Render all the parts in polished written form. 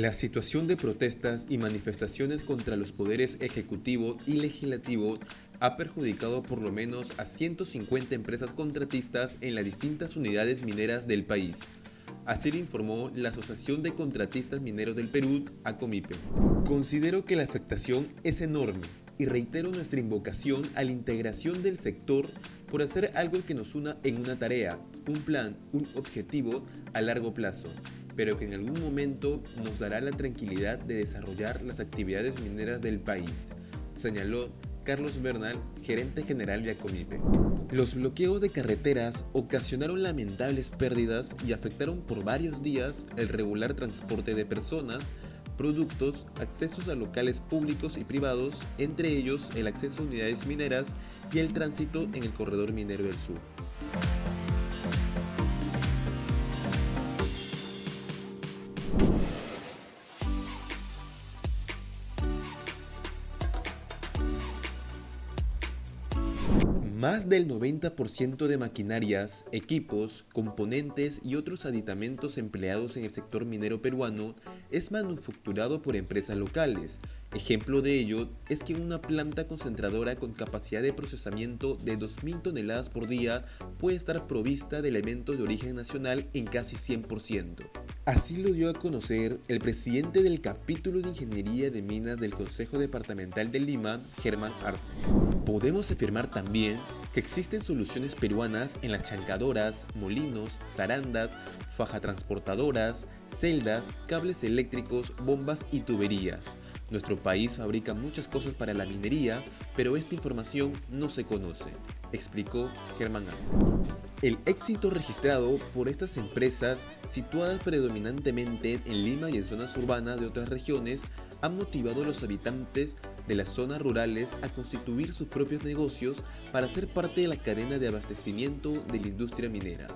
La situación de protestas y manifestaciones contra los poderes ejecutivo y legislativo ha perjudicado por lo menos a 150 empresas contratistas en las distintas unidades mineras del país. Así lo informó la Asociación de Contratistas Mineros del Perú, ACOMIPE. Considero que la afectación es enorme y reitero nuestra invocación a la integración del sector por hacer algo que nos una en una tarea, un plan, un objetivo a largo plazo, pero que en algún momento nos dará la tranquilidad de desarrollar las actividades mineras del país, señaló Carlos Bernal, gerente general de ACOMIPE. Los bloqueos de carreteras ocasionaron lamentables pérdidas y afectaron por varios días el regular transporte de personas, productos, accesos a locales públicos y privados, entre ellos el acceso a unidades mineras y el tránsito en el corredor minero del sur. Más del 90% de maquinarias, equipos, componentes y otros aditamentos empleados en el sector minero peruano es manufacturado por empresas locales. Ejemplo de ello es que una planta concentradora con capacidad de procesamiento de 2.000 toneladas por día puede estar provista de elementos de origen nacional en casi 100%. Así lo dio a conocer el presidente del capítulo de Ingeniería de Minas del Consejo Departamental de Lima, Germán Arce. Podemos afirmar también que existen soluciones peruanas en las chancadoras, molinos, zarandas, fajatransportadoras, celdas, cables eléctricos, bombas y tuberías. Nuestro país fabrica muchas cosas para la minería, pero esta información no se conoce, explicó Germán Arce. El éxito registrado por estas empresas, situadas predominantemente en Lima y en zonas urbanas de otras regiones, ha motivado a los habitantes de las zonas rurales a constituir sus propios negocios para ser parte de la cadena de abastecimiento de la industria minera.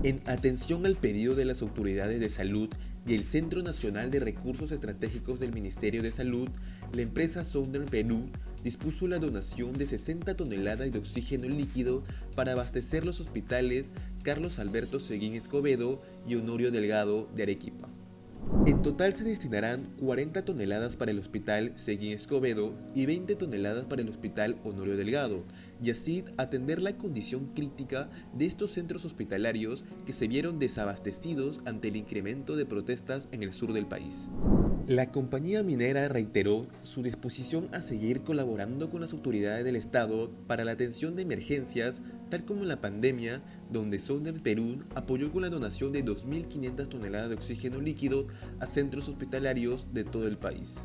En atención al pedido de las autoridades de salud y el Centro Nacional de Recursos Estratégicos del Ministerio de Salud, la empresa Southern Perú dispuso la donación de 60 toneladas de oxígeno líquido para abastecer los hospitales Carlos Alberto Seguín Escobedo y Honorio Delgado de Arequipa. En total se destinarán 40 toneladas para el Hospital Seguín Escobedo y 20 toneladas para el Hospital Honorio Delgado, y así atender la condición crítica de estos centros hospitalarios que se vieron desabastecidos ante el incremento de protestas en el sur del país. La compañía minera reiteró su disposición a seguir colaborando con las autoridades del Estado para la atención de emergencias, tal como en la pandemia, donde Southern Perú apoyó con la donación de 2.500 toneladas de oxígeno líquido a centros hospitalarios de todo el país.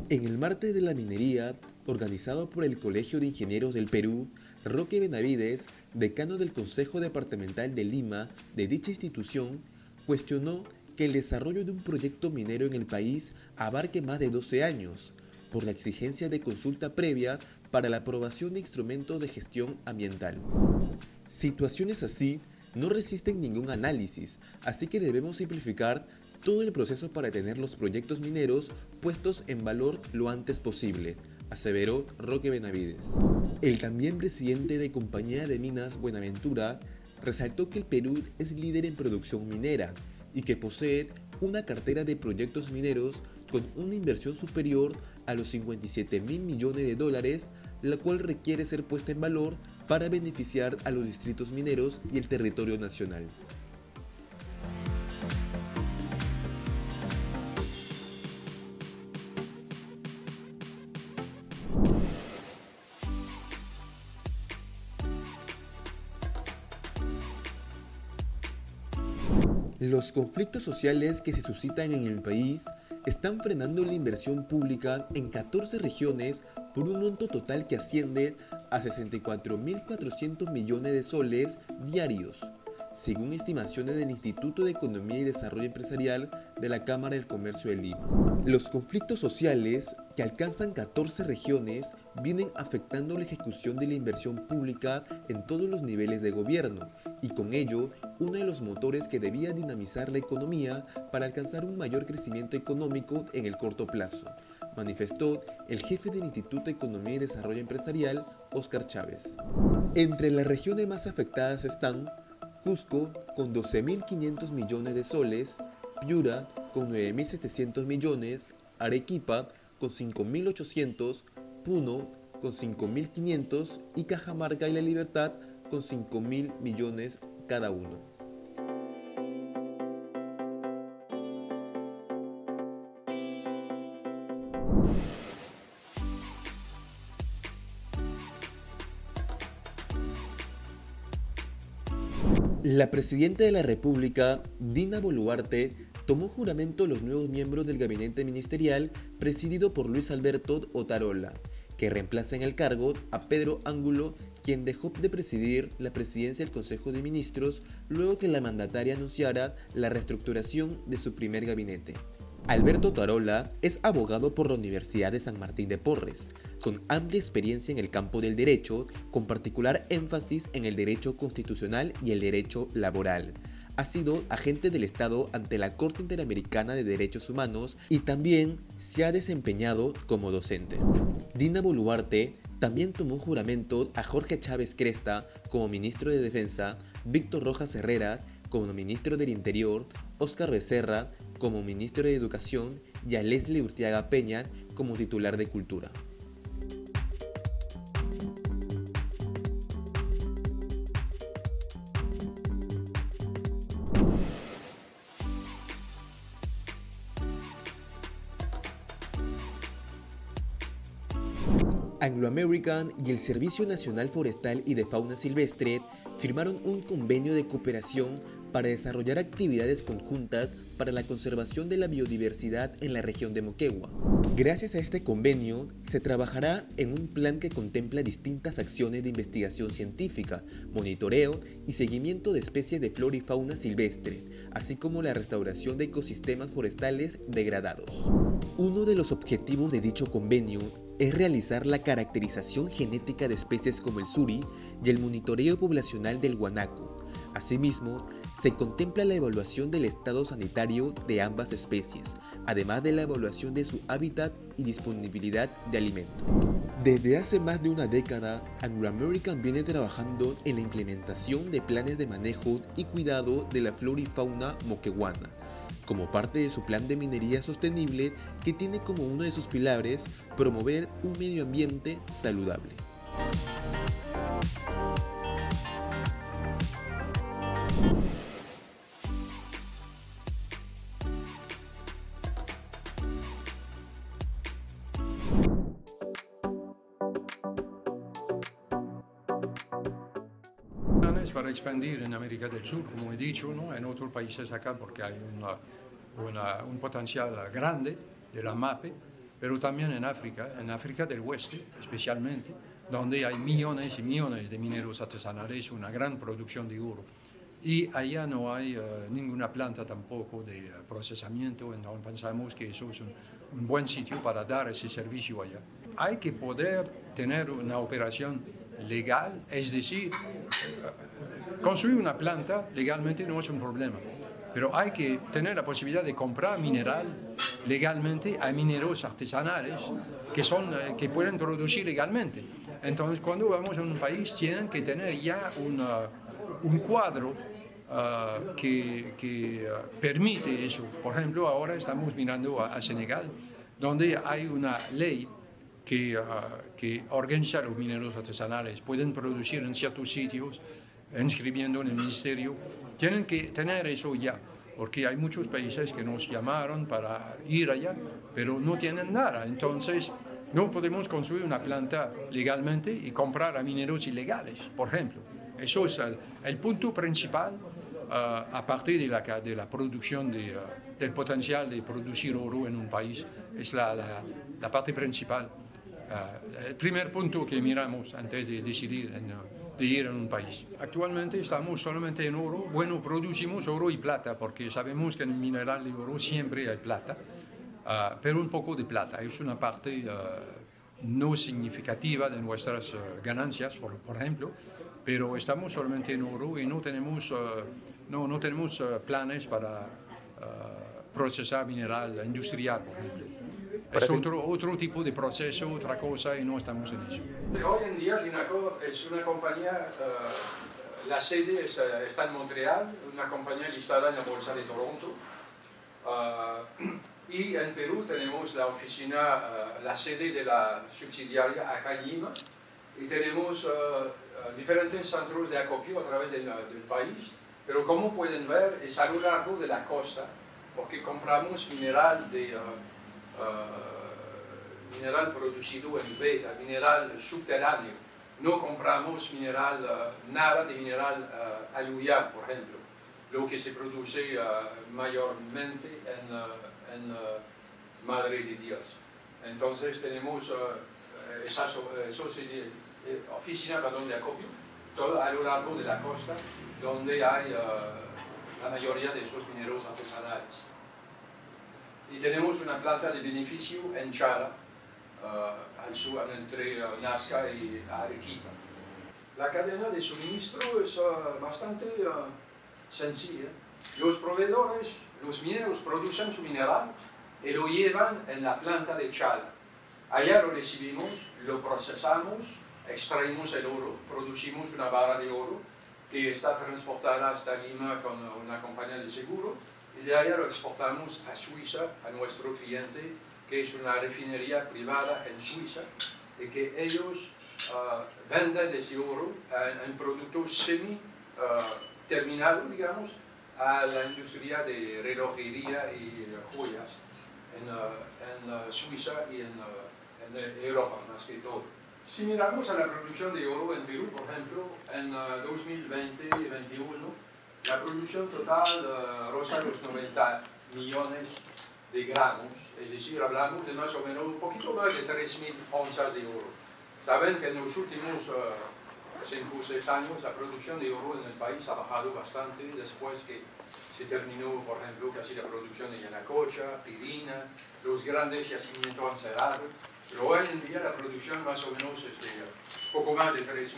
En el martes de la minería, organizado por el Colegio de Ingenieros del Perú, Roque Benavides, decano del Consejo Departamental de Lima de dicha institución, cuestionó que el desarrollo de un proyecto minero en el país abarque más de 12 años, por la exigencia de consulta previa para la aprobación de instrumentos de gestión ambiental. Situaciones así no resisten ningún análisis, así que debemos simplificar todo el proceso para tener los proyectos mineros puestos en valor lo antes posible, aseveró Roque Benavides. El también presidente de Compañía de Minas Buenaventura resaltó que el Perú es líder en producción minera y que posee una cartera de proyectos mineros con una inversión superior a los 57.000 millones de dólares, la cual requiere ser puesta en valor para beneficiar a los distritos mineros y el territorio nacional. Los conflictos sociales que se suscitan en el país están frenando la inversión pública en 14 regiones por un monto total que asciende a 64.400 millones de soles diarios. según estimaciones del Instituto de Economía y Desarrollo Empresarial de la Cámara del Comercio de Lima. Los conflictos sociales, que alcanzan 14 regiones, vienen afectando la ejecución de la inversión pública en todos los niveles de gobierno, y con ello, uno de los motores que debía dinamizar la economía para alcanzar un mayor crecimiento económico en el corto plazo, manifestó el jefe del Instituto de Economía y Desarrollo Empresarial, Óscar Chávez. Entre las regiones más afectadas están Cusco con 12.500 millones de soles, Piura con 9.700 millones, Arequipa con 5.800, Puno con 5.500 y Cajamarca y La Libertad con 5.000 millones cada uno. La presidenta de la República, Dina Boluarte, tomó juramento a los nuevos miembros del gabinete ministerial presidido por Luis Alberto Otarola, que reemplaza en el cargo a Pedro Ángulo, quien dejó de presidir la presidencia del Consejo de Ministros luego que la mandataria anunciara la reestructuración de su primer gabinete. Alberto Otarola es abogado por la Universidad de San Martín de Porres, con amplia experiencia en el campo del derecho, con particular énfasis en el derecho constitucional y el derecho laboral. Ha sido agente del Estado ante la Corte Interamericana de Derechos Humanos y también se ha desempeñado como docente. Dina Boluarte también tomó juramento a Jorge Chávez Cresta como ministro de Defensa, Víctor Rojas Herrera como ministro del Interior, Óscar Becerra como ministro de Educación y a Leslie Urteaga Peña como titular de Cultura. Anglo American y el Servicio Nacional Forestal y de Fauna Silvestre firmaron un convenio de cooperación para desarrollar actividades conjuntas para la conservación de la biodiversidad en la región de Moquegua. Gracias a este convenio, se trabajará en un plan que contempla distintas acciones de investigación científica, monitoreo y seguimiento de especies de flora y fauna silvestre, así como la restauración de ecosistemas forestales degradados. Uno de los objetivos de dicho convenio es realizar la caracterización genética de especies como el suri y el monitoreo poblacional del guanaco. Asimismo, se contempla la evaluación del estado sanitario de ambas especies, además de la evaluación de su hábitat y disponibilidad de alimento. Desde hace más de una década, Anglo American viene trabajando en la implementación de planes de manejo y cuidado de la flora y fauna moqueguana, como parte de su plan de minería sostenible que tiene como uno de sus pilares promover un medio ambiente saludable. Para expandir en América del Sur, como he dicho, ¿no? En otros países acá, porque hay un potencial grande de la MAPE, pero también en África del Oeste especialmente, donde hay millones y millones de mineros artesanales, una gran producción de oro. Y allá no hay ninguna planta tampoco de procesamiento, entonces pensamos que eso es un buen sitio para dar ese servicio allá. Hay que poder tener una operación legal, es decir, construir una planta legalmente no es un problema, pero hay que tener la posibilidad de comprar mineral legalmente a mineros artesanales que pueden producir legalmente. Entonces, cuando vamos a un país, tienen que tener ya un cuadro que permite eso. Por ejemplo, ahora estamos mirando a Senegal, donde hay una ley que organiza a los mineros artesanales. Pueden producir en ciertos sitios, inscribiendo en el ministerio. Tienen que tener eso ya, porque hay muchos países que nos llamaron para ir allá, pero no tienen nada. Entonces, no podemos construir una planta legalmente y comprar a mineros ilegales, por ejemplo. Eso es el punto principal, aparte de la producción del potencial de producir oro en un país. Es la parte principal. El primer punto que miramos antes de decidir de ir en un país. Actualmente estamos solamente en oro. Bueno, producimos oro y plata porque sabemos que en el mineral de oro siempre hay plata, pero un poco de plata. Es una parte no significativa de nuestras ganancias, por ejemplo, pero estamos solamente en oro y no tenemos, no tenemos planes para procesar mineral industrial, por ejemplo. Es otro tipo de proceso, otra cosa, y no estamos en eso. Hoy en día Ginacor es una compañía, la sede está en Montreal, una compañía listada en la Bolsa de Toronto. Y en Perú tenemos la oficina, la sede de la subsidiaria acá en Lima, y tenemos diferentes centros de acopio a través del país, pero como pueden ver es a lo largo de la costa, porque compramos mineral mineral producido en beta, mineral subterráneo. No compramos nada de mineral aluvial, por ejemplo, lo que se produce mayormente en Madre de Dios. Entonces tenemos esa oficina de acopio todo a lo largo de la costa, donde hay la mayoría de esos mineros artesanales. Y tenemos una planta de beneficio en Chala, al sur, entre Nazca y Arequipa. La cadena de suministro es bastante sencilla. Los proveedores, los mineros producen su mineral y lo llevan en la planta de Chala. Allá lo recibimos, lo procesamos, extraemos el oro, producimos una barra de oro que está transportada hasta Lima con una compañía de seguro, y de allá lo exportamos a Suiza, a nuestro cliente, que es una refinería privada en Suiza, y que ellos venden ese oro en producto semi-terminado, digamos, a la industria de relojería y joyas en Suiza y en Europa, más que todo. Si miramos a la producción de oro en Perú, por ejemplo, en 2020 y 2021, la producción total roza los 90 millones de gramos, es decir, hablamos de más o menos un poquito más de 3.000 onzas de oro. Saben que en los últimos 5 o 6 años la producción de oro en el país ha bajado bastante después que se terminó, por ejemplo, casi la producción de Yanacocha, Pirina, los grandes yacimientos han cerrado, pero hoy en día la producción más o menos es de poco más de 3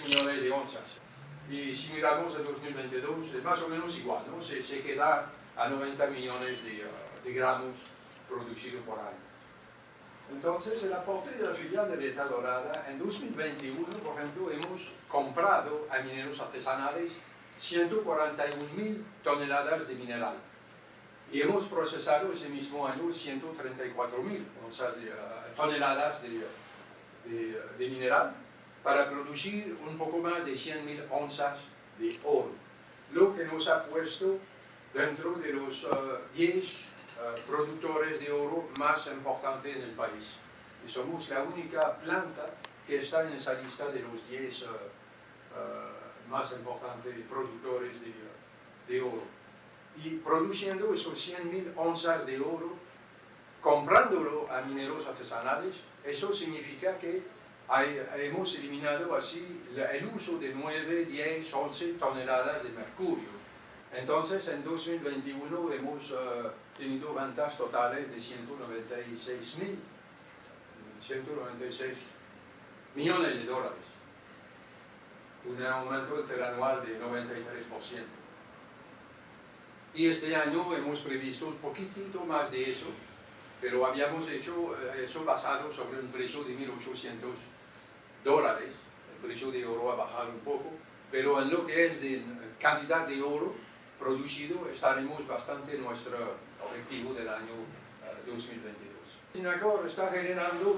millones de onzas. Y si miramos el 2022, es más o menos igual, ¿no? Se queda a 90 millones de gramos producidos por año. Entonces, el aporte de la filial de Veta Dorada, en 2021, por ejemplo, hemos comprado a mineros artesanales 141.000 toneladas de mineral. Y hemos procesado ese mismo año 134.000 toneladas de mineral para producir un poco más de 100.000 onzas de oro, lo que nos ha puesto dentro de los 10 productores de oro más importantes en el país. Y somos la única planta que está en esa lista de los 10 más importantes productores de oro. Y produciendo esos 100.000 onzas de oro, comprándolo a mineros artesanales, eso significa que hemos eliminado así el uso de 9, 10, 11 toneladas de mercurio. Entonces, en 2021 hemos tenido ventas totales de 196 millones de dólares, un aumento interanual de 93%. Y este año hemos previsto un poquitito más de eso, pero habíamos hecho eso basado sobre un precio de $1.800. El precio de oro ha bajado un poco, pero en lo que es de cantidad de oro producido estaremos bastante en nuestro objetivo del año 2022. Ginacor está generando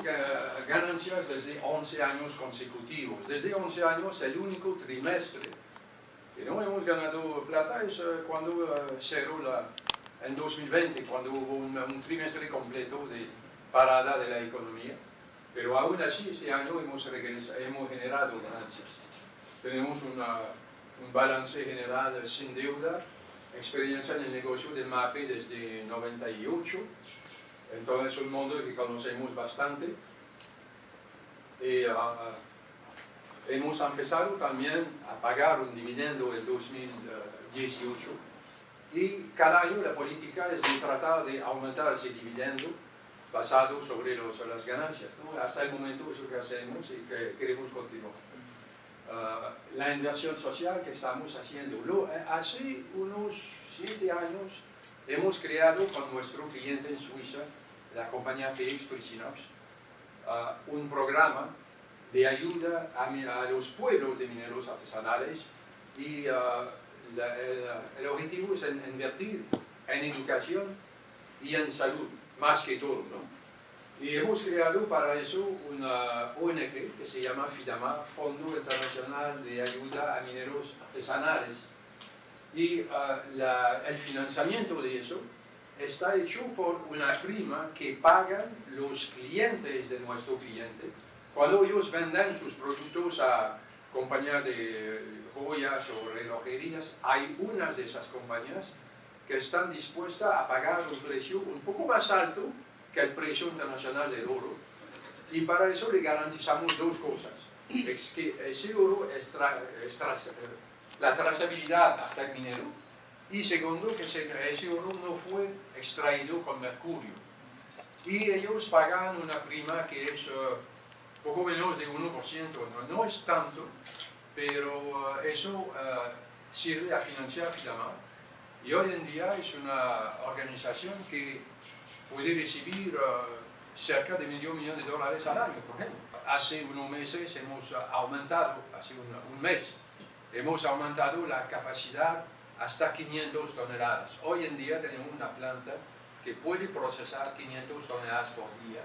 ganancias desde 11 años consecutivos. Desde 11 años, el único trimestre que no hemos ganado plata es cuando cerró en 2020, cuando hubo un trimestre completo de parada de la economía. Pero aún así, este año hemos generado ganancias. Tenemos un balance general sin deuda, experiencia en el negocio de MAPE desde 98, entonces es un mundo que conocemos bastante. Y hemos empezado también a pagar un dividendo en 2018 y cada año la política es de tratar de aumentar ese dividendo basado sobre las ganancias, ¿no? Hasta el momento es lo que hacemos y que queremos continuar. La inversión social que estamos haciendo. Hace unos 7 años hemos creado con nuestro cliente en Suiza, la compañía PX Pricinox, un programa de ayuda a los pueblos de mineros artesanales y el objetivo es invertir en educación y en salud, más que todo, ¿no? Y hemos creado para eso una ONG que se llama FIDAMA, Fondo Internacional de Ayuda a Mineros Artesanales. Y el financiamiento de eso está hecho por una prima que pagan los clientes de nuestro cliente. Cuando ellos venden sus productos a compañías de joyas o relojerías, hay unas de esas compañías que están dispuestas a pagar un precio un poco más alto que el precio internacional del oro, y para eso le garantizamos 2 cosas. Es que ese oro la trazabilidad hasta el minero, y segundo, que ese oro no fue extraído con mercurio. Y ellos pagan una prima que es poco menos de 1%, no es tanto, pero eso sirve a financiar FIDAMA, y hoy en día es una organización que puede recibir cerca de $500,000 al año, por ejemplo. Hace unos meses hemos aumentado, hace un mes, hemos aumentado la capacidad hasta 500 toneladas. Hoy en día tenemos una planta que puede procesar 500 toneladas por día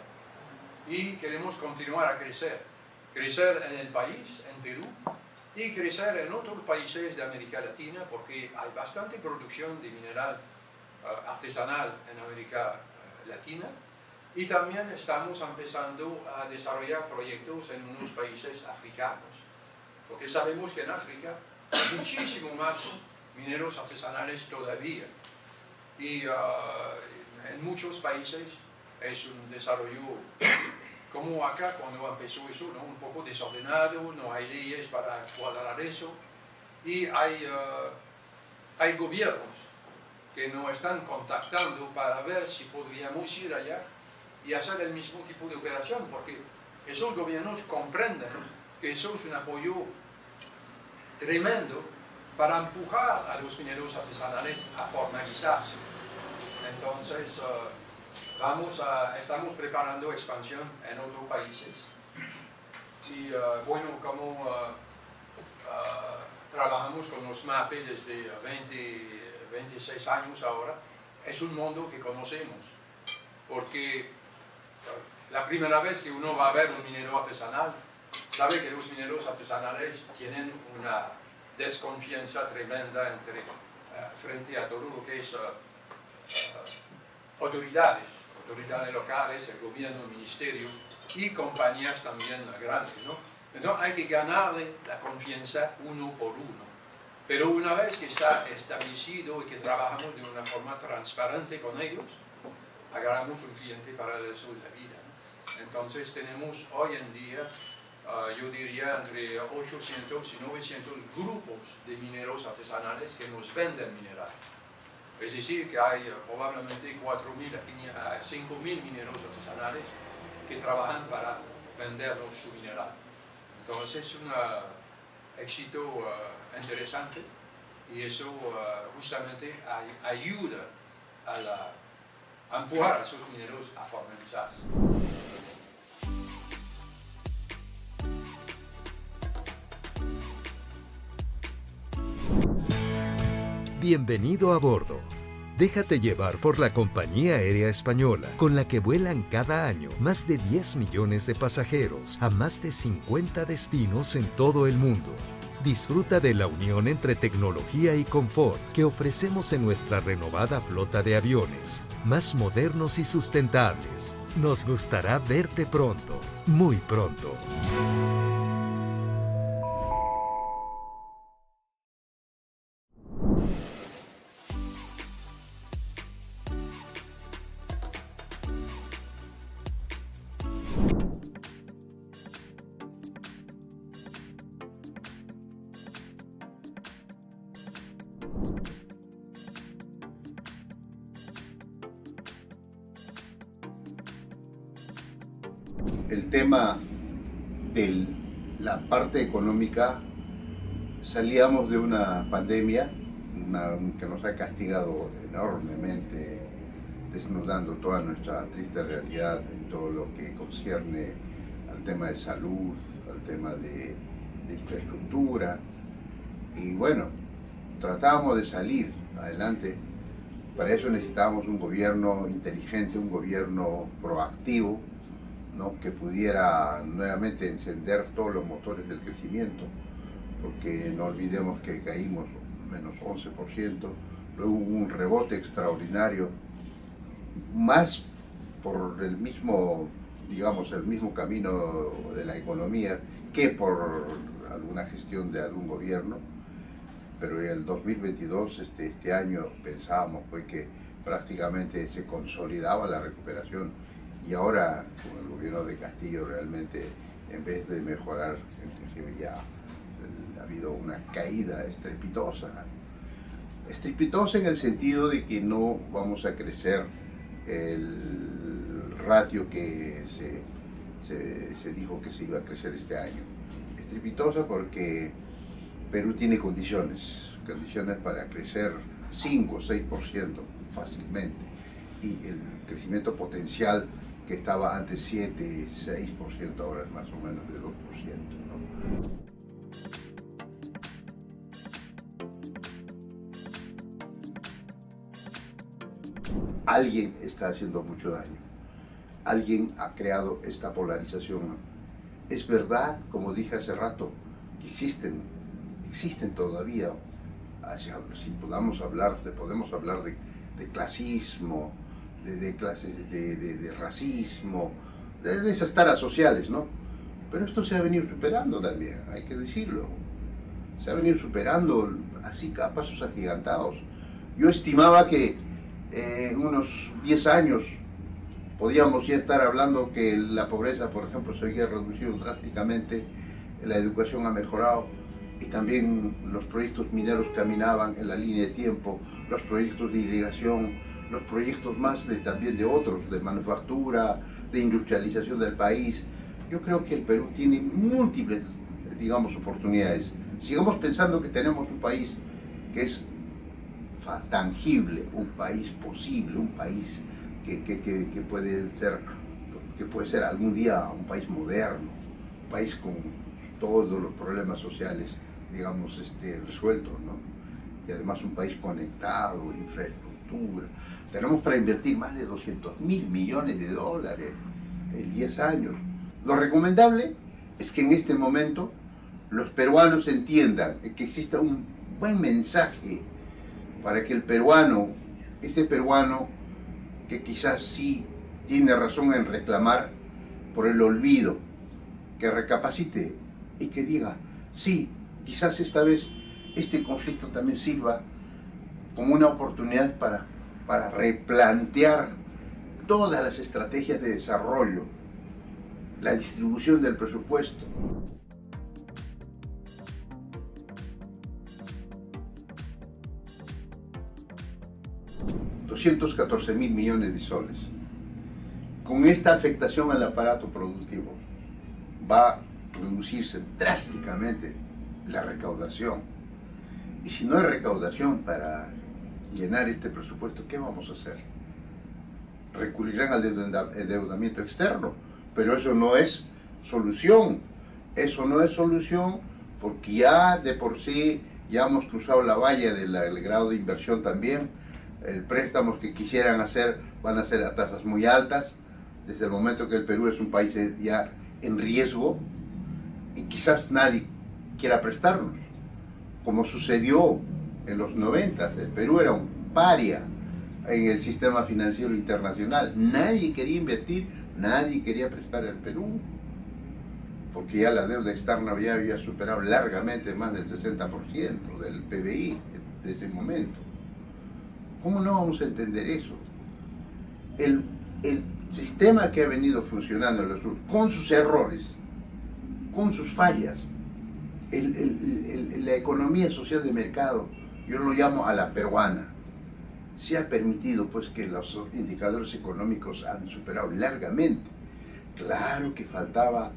y queremos continuar a crecer en el país, en Perú, y crecer en otros países de América Latina, porque hay bastante producción de mineral artesanal en América Latina, y también estamos empezando a desarrollar proyectos en unos países africanos, porque sabemos que en África hay muchísimo más mineros artesanales todavía, y en muchos países es un desarrollo como acá cuando empezó eso, ¿no? Un poco desordenado, no hay leyes para cuadrar eso, y hay gobiernos que nos están contactando para ver si podríamos ir allá y hacer el mismo tipo de operación, porque esos gobiernos comprenden que eso es un apoyo tremendo para empujar a los mineros artesanales a formalizarse. Entonces, estamos preparando expansión en otros países. Y bueno, como trabajamos con los MAPE desde 26 años ahora, es un mundo que conocemos, porque la primera vez que uno va a ver un minero artesanal, sabe que los mineros artesanales tienen una desconfianza tremenda frente a todo lo que es autoridades locales, el gobierno, el ministerio y compañías también grandes, ¿no? Entonces hay que ganarle la confianza uno por uno. Pero una vez que está establecido y que trabajamos de una forma transparente con ellos, agarramos un cliente para el resto de la vida, ¿no? Entonces tenemos hoy en día, yo diría, entre 800 y 900 grupos de mineros artesanales que nos venden mineral. Es decir, que hay probablemente 4.000 a 5.000 mineros artesanales que trabajan para vendernos su mineral. Entonces es un éxito interesante, y eso justamente ayuda a empujar a esos mineros a formalizarse. Bienvenido a bordo. Déjate llevar por la compañía aérea española, con la que vuelan cada año más de 10 millones de pasajeros a más de 50 destinos en todo el mundo. Disfruta de la unión entre tecnología y confort que ofrecemos en nuestra renovada flota de aviones, más modernos y sustentables. Nos gustará verte pronto, muy pronto. el tema de la parte económica, salíamos de una pandemia que nos ha castigado enormemente, desnudando toda nuestra triste realidad en todo lo que concierne al tema de salud, al tema de infraestructura. Y bueno, tratábamos de salir adelante. Para eso necesitábamos un gobierno inteligente, un gobierno proactivo, ¿no? Que pudiera nuevamente encender todos los motores del crecimiento, porque no olvidemos que caímos menos 11%, luego hubo un rebote extraordinario, más por el mismo, digamos, el mismo camino de la economía que por alguna gestión de algún gobierno. Pero en el 2022, este año, pensábamos pues, que prácticamente se consolidaba la recuperación, y ahora con el gobierno de Castillo realmente, en vez de mejorar, inclusive ya ha habido una caída estrepitosa. Estrepitosa en el sentido de que no vamos a crecer el ratio que se dijo que se iba a crecer este año. Estrepitosa porque Perú tiene condiciones para crecer 5 o 6% fácilmente, y el crecimiento potencial que estaba antes 7, 6%, ahora es más o menos de 2%, ¿no? Alguien está haciendo mucho daño, alguien ha creado esta polarización. Es verdad, como dije hace rato, que existen todavía, si podemos hablar de clasismo, de clases de racismo, de esas taras sociales, ¿no? Pero esto se ha venido superando también, hay que decirlo. Se ha venido superando así a pasos agigantados. Yo estimaba que en unos 10 años podíamos ya estar hablando que la pobreza, por ejemplo, se había reducido drásticamente, la educación ha mejorado, y también los proyectos mineros caminaban en la línea de tiempo, los proyectos de irrigación, los proyectos más también de otros, de manufactura, de industrialización del país. Yo creo que el Perú tiene múltiples, digamos, oportunidades. Sigamos pensando que tenemos un país que es tangible, un país posible, un país que puede ser algún día un país moderno, un país con todos los problemas sociales, digamos, resueltos, ¿no? Y además un país conectado, infraestructura. Tenemos para invertir más de 200.000 millones de dólares en 10 años. Lo recomendable es que en este momento los peruanos entiendan que exista un buen mensaje para que el peruano, ese peruano que quizás sí tiene razón en reclamar por el olvido, que recapacite y que diga, sí, quizás esta vez este conflicto también sirva como una oportunidad para replantear todas las estrategias de desarrollo, la distribución del presupuesto. $214.000 millones de soles. Con esta afectación al aparato productivo va a reducirse drásticamente la recaudación. Y si no hay recaudación para llenar este presupuesto, ¿qué vamos a hacer? Recurrirán al endeudamiento externo, pero eso no es solución. Eso no es solución porque ya de por sí ya hemos cruzado la valla del grado de inversión también. El préstamos que quisieran hacer van a ser a tasas muy altas, desde el momento que el Perú es un país ya en riesgo y quizás nadie quiera prestarnos, como sucedió en los 90. El Perú era un paria en el sistema financiero internacional, nadie quería invertir, nadie quería prestar al Perú, porque ya la deuda externa ya había superado largamente más del 60% del PBI de ese momento. ¿Cómo no vamos a entender eso? El sistema que ha venido funcionando en los sur, con sus errores, con sus fallas, la economía social de mercado, yo lo llamo a la peruana, se ha permitido pues que los indicadores económicos han superado largamente, Claro que faltaba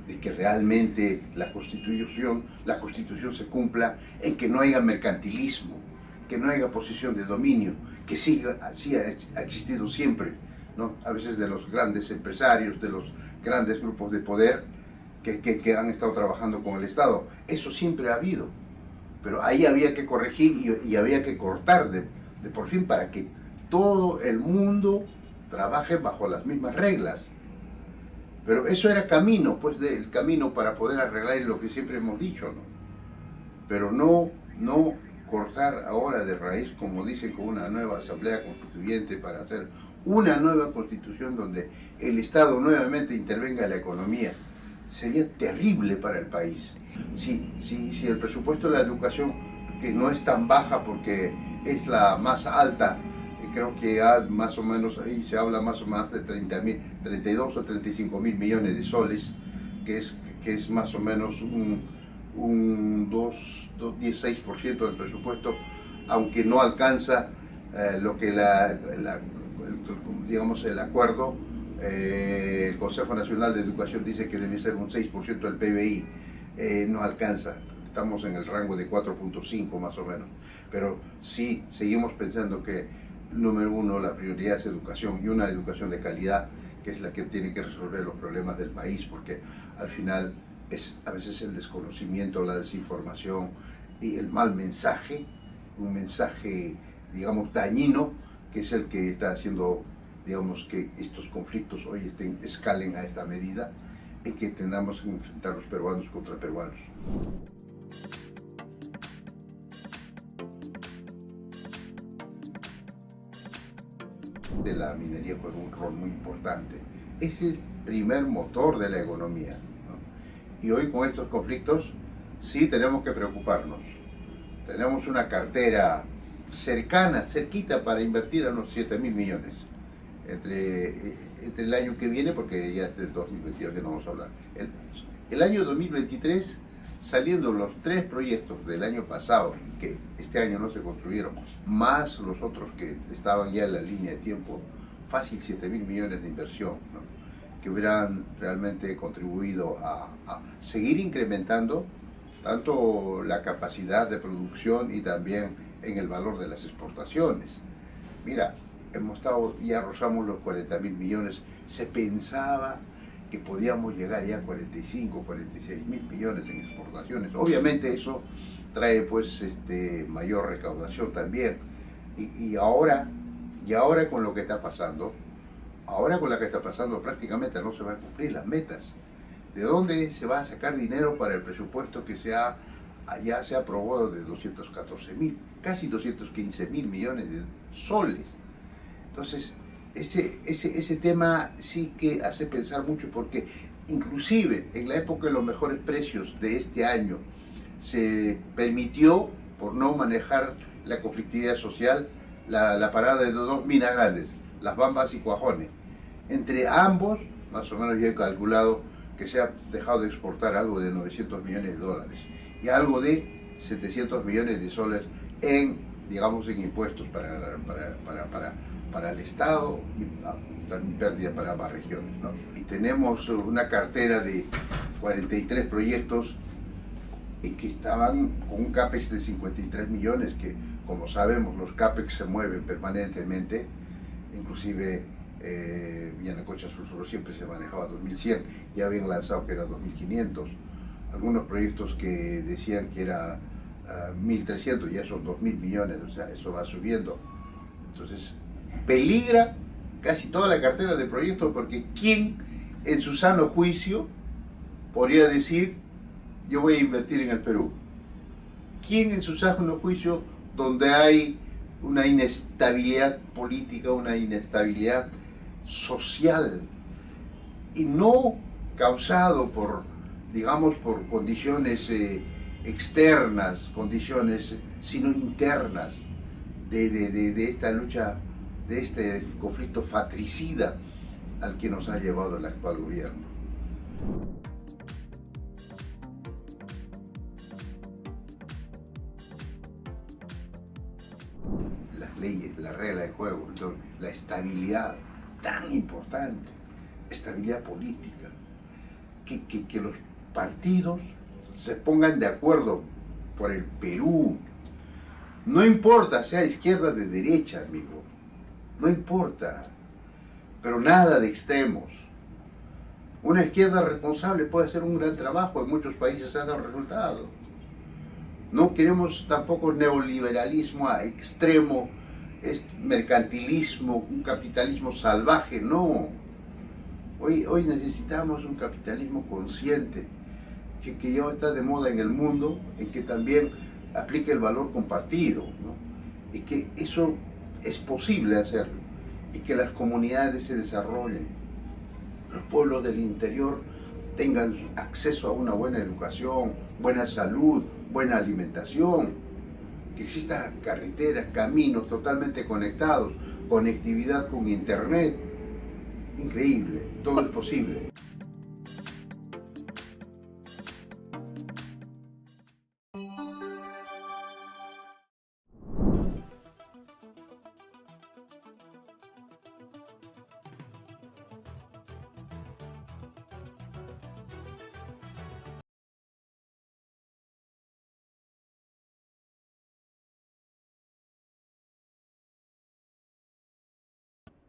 de que realmente la Constitución se cumpla, en que no haya mercantilismo, que no haya posición de dominio, que siga, así ha existido siempre, ¿no? A veces de los grandes empresarios, de los grandes grupos de poder que han estado trabajando con el Estado. Eso siempre ha habido, pero ahí había que corregir y había que cortar de por fin para que todo el mundo trabaje bajo las mismas reglas. Pero eso era camino, pues el camino para poder arreglar lo que siempre hemos dicho, ¿no? Pero no cortar ahora de raíz, como dicen, con una nueva asamblea constituyente para hacer una nueva constitución donde el Estado nuevamente intervenga en la economía. Sería terrible para el país. Si el presupuesto de la educación, que no es tan baja porque es la más alta, creo que más o menos ahí se habla más o menos de 32 o 35 mil millones de soles, que es más o menos un 16% del presupuesto, aunque no alcanza lo que digamos el acuerdo, el Consejo Nacional de Educación dice que debe ser un 6% del PBI, no alcanza. Estamos en el rango de 4.5 más o menos, pero sí seguimos pensando que número uno, la prioridad es educación, y una educación de calidad, que es la que tiene que resolver los problemas del país, porque al final es a veces el desconocimiento, la desinformación y el mal mensaje, un mensaje, digamos, dañino, que es el que está haciendo, digamos, que estos conflictos hoy escalen a esta medida y que tengamos que enfrentar los peruanos contra peruanos. De la minería juega un rol muy importante. Es el primer motor de la economía, ¿no? Y hoy con estos conflictos sí tenemos que preocuparnos. Tenemos una cartera cerquita para invertir a unos 7 mil millones entre el año que viene, porque ya es del 2022 que no vamos a hablar. El año 2023, saliendo los 3 proyectos del año pasado y que este año no se construyeron, más los otros que estaban ya en la línea de tiempo, fácil 7 mil millones de inversión, ¿no? Que hubieran realmente contribuido a seguir incrementando tanto la capacidad de producción y también en el valor de las exportaciones. Mira, ya rozamos los 40 mil millones, se pensaba que podíamos llegar ya a 45, 46 mil millones en exportaciones. Obviamente eso trae pues mayor recaudación también. Y ahora con lo que está pasando, prácticamente no se van a cumplir las metas. ¿De dónde se va a sacar dinero para el presupuesto que ya se aprobó de 214 mil, casi 215 mil millones de soles? Entonces, ese tema sí que hace pensar mucho, porque inclusive en la época de los mejores precios de este año se permitió, por no manejar la conflictividad social, la parada de 2 minas grandes, Las Bambas y Cuajones. Entre ambos, más o menos yo he calculado que se ha dejado de exportar algo de 900 millones de dólares y algo de 700 millones de soles en impuestos para el Estado y también pérdida para ambas regiones, ¿no? Y tenemos una cartera de 43 proyectos que estaban con un CAPEX de 53 millones, que como sabemos los CAPEX se mueven permanentemente, inclusive Yanacocha Sur siempre se manejaba 2.100, ya habían lanzado que era 2.500, algunos proyectos que decían que era 1.300, ya son 2.000 millones, o sea, eso va subiendo. Entonces, peligra casi toda la cartera de proyectos, porque ¿quién en su sano juicio podría decir yo voy a invertir en el Perú? ¿Quién en su sano juicio, donde hay una inestabilidad política, una inestabilidad social, y no causado por condiciones externas, sino internas de esta lucha, de este conflicto fratricida al que nos ha llevado el actual gobierno? Las leyes, la regla de juego, la estabilidad tan importante. estabilidad política, que los partidos se pongan de acuerdo por el Perú. No importa sea izquierda o de derecha, amigo, no importa, pero nada de extremos. Una izquierda responsable puede hacer un gran trabajo, en muchos países ha dado resultados. No queremos tampoco neoliberalismo a extremo, es mercantilismo, un capitalismo salvaje, no. Hoy necesitamos un capitalismo consciente, que ya está de moda en el mundo, en que también aplique el valor compartido, ¿no? Y que eso es posible hacerlo, y que las comunidades se desarrollen, los pueblos del interior tengan acceso a una buena educación, buena salud, buena alimentación, que existan carreteras, caminos totalmente conectados, conectividad con internet. Increíble, todo es posible.